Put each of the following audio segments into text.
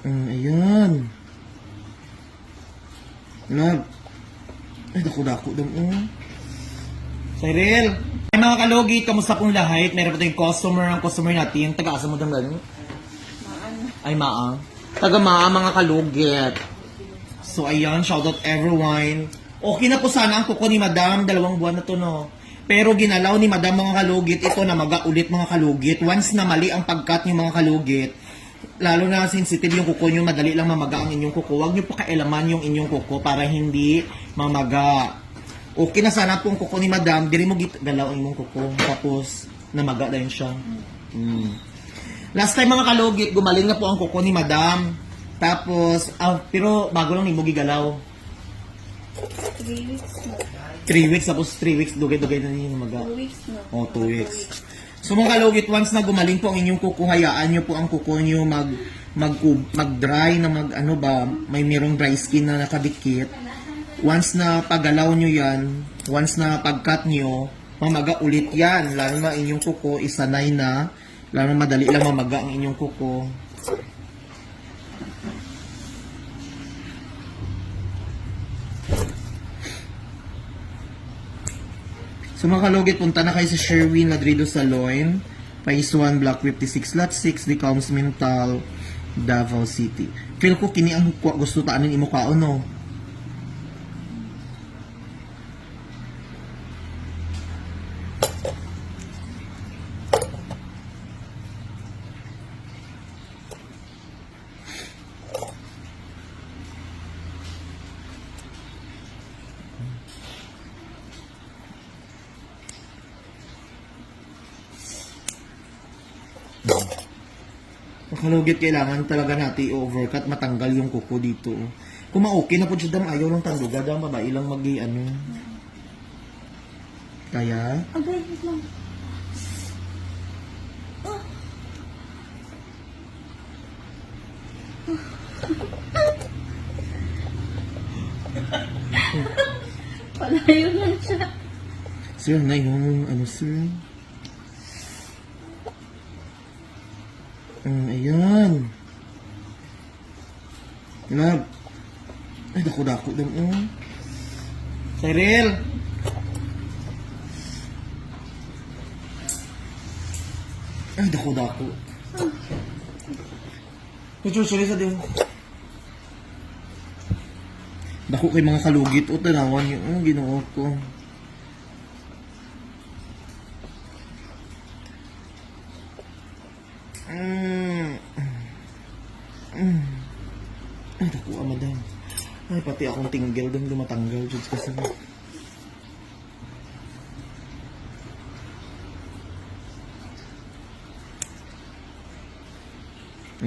Ayan. Love. Ay, dako-dako dam. Cyril! Ay mga kalugit, kamusta pong lahat? Meron pa tayong customer natin. Taga-asa mo dam gano'n? Ay, Maa. Taga-Maa, mga kalugit. So, ayan, shoutout everyone. Okay na po sana ang kuko ni Madam. 2 buwan na to, no? Pero ginalaw ni Madam mga kalugit, ito na ulit mga kalugit. Once na mali ang pagkat niyo mga kalugit, lalo na sensitive yung kuko nyo, madali lang mamaga ang inyong kuko. Huwag nyo pakailaman yung inyong kuko para hindi mamaga. Okay na sana po ang kuko ni Madam, dili mo galaw ang inyong kuko. Tapos, namaga na yun siya. Last time mga kalugit, gumaling na po ang kuko ni Madam. Tapos, pero bago lang ni mo gigalaw. 3 weeks na. 3 weeks, tapos 3 weeks, dugay-dugay na niyo namaga. 2 weeks na. 2 weeks. So mga kalugit, once na gumaling po ang inyong kuko, hayaan nyo po ang kuko nyo mag-dry na may merong dry skin na nakadikit. Once na paggalaw nyo yan, once na pag-cut nyo, mamaga ulit yan. Lalo na inyong kuko, isanay na. Lalo na madali lang mamaga ang inyong kuko. So mga kalugit, punta na kayo sa Sherwin Ladrido Salon, Phase 1, Block 56, Lot 6, Decoms Mental, Davao City. Feel ko kini ang gusto taanin imo kaon, no? Kalugit, kailangan talaga natin i-overcut, matanggal yung kuko dito. Kung ma-okay na po siya, dam, ayaw lang tanduga, dam, babae lang Kaya? Agay, wait lang. Palayo lang siya. Sir, na yung sir? Ayan. Love. Ay, dako-dako dam. Cyril! Ay, dako-dako. Sorry sa din. Dako kay mga kalugit. O, tanawan yung ginawa ko. Ay, nakuha, Madam. Ay, pati akong tinggil doon lumatanggal. Diyos kasi.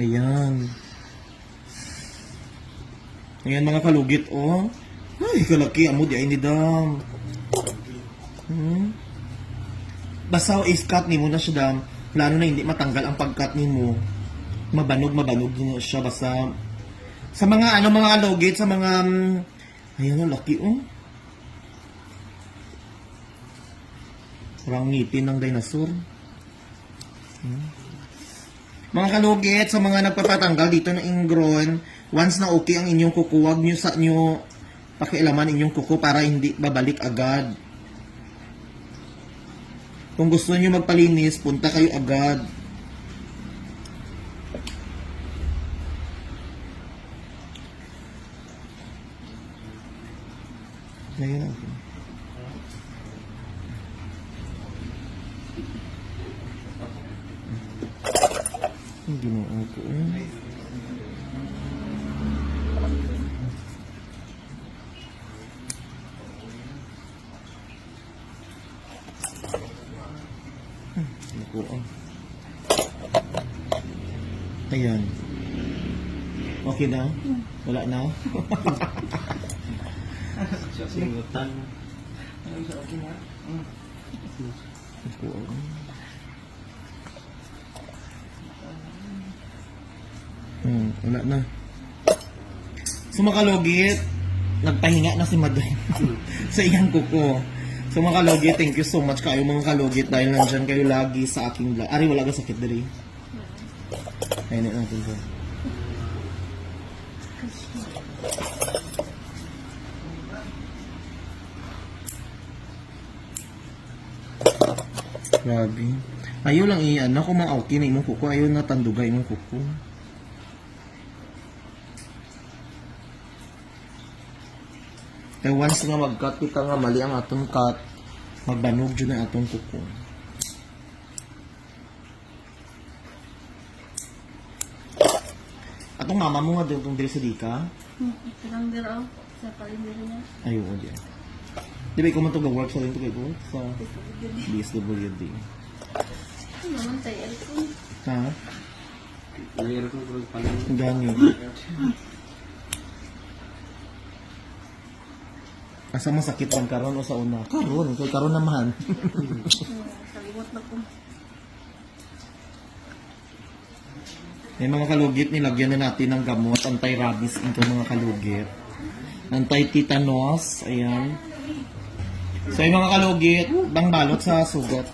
Ayan. Ayan mga kalugit, oh. Ay, kalaki. Amo di ay ni Dam. Basta is-cut ni mo na siya, Dam. Plano na hindi matanggal ang pag-cut ni mo. Mabanog din siya. Basta sa mga mga kalugit, sa mga ayan, laki, oh. Parang ngipin ng dinosaur. Mga kalugit, sa mga nagpapatanggal dito ng ingron, once na okay ang inyong kuko, huwag nyo sa nyo pakialaman inyong kuko para hindi babalik agad. Kung gusto nyo magpalinis, punta kayo agad. Ayan ako. Hindi mo ako. Ayan. Okay na? Wala na? Simutan. Wala na. So mga kalugit, nagpahinga na si Madam sa iyang kuko. So mga kalugit, thank you so much kayo mga kalugit dahil nandyan kayo lagi sa aking vlog. Ari, wala ka sakit dali. Ayun natin po. Grabe. Ayaw lang i-ano kung mga okay na imong kuko. Ayaw na tanduga imong kuko. Kaya once nga mag-cut kita nga mali ang atong cut, magbanog dyan ang atong kuko. Atong mama mo nga doon diri sa dika? Kanang dira oh. Sa palindira niya. Ayaw ko dyan. Di ba ikaw man ito work sa rin ito kayo? Sa DSWD. Ano naman tayo aircon? Ha? Mayroon ko kung paano. Gani. Asa masakit man karon o sa una? Karon, kay karon naman. Kalimot na ko. May mga kalugit, nilagyan na natin ng gamot, anti-rabies ito mga kalugit. Anti-tetanus, ayan. So yung mga kalugit, bang balot sa sugat.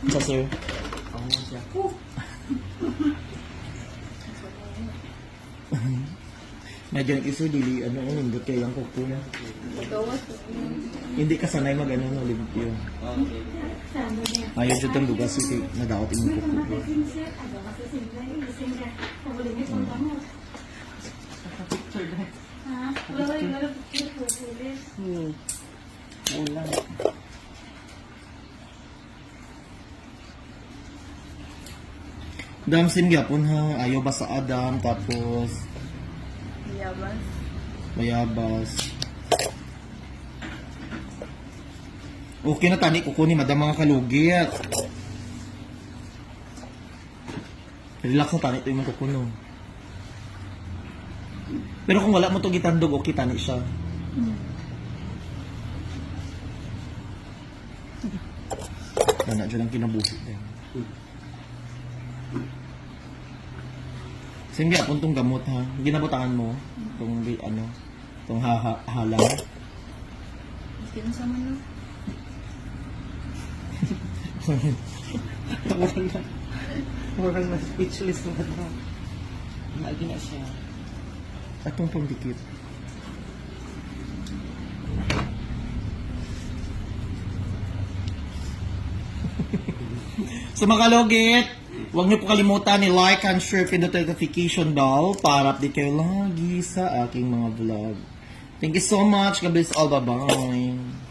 Sa sir? Ako nga siya. Medyo nag-isur, dili, ano, nindot kayo ang kuko na. Pagawas ko. Hindi ka sanay mag-ano, no, libit yun. Okay. Ayaw dyan ang lugas, kasi nadaot yung kuko. Ulan. Damsim gyapon ha, ayaw ba sa Adam, tapos Yabas. mayabas. Okay na tani, kuko ni madam mga kalugit. Relax na tani, ito yung kuko no. Pero kung wala mo to gitandog, okay tani siya. Wala dyan ang kinabuhi din. Sige, apon tong gamot ha. Ginabutangan mo. Itong, ano, itong halang. Kinsa man no? Murang na speechless na ito. Lagi na siya. Atong pangdikit. So mga kalugit, huwag niyo po kalimutan ni like and share pin the notification bell para update kayo lagi sa aking mga vlog. Thank you so much. God bless all. Bye-bye.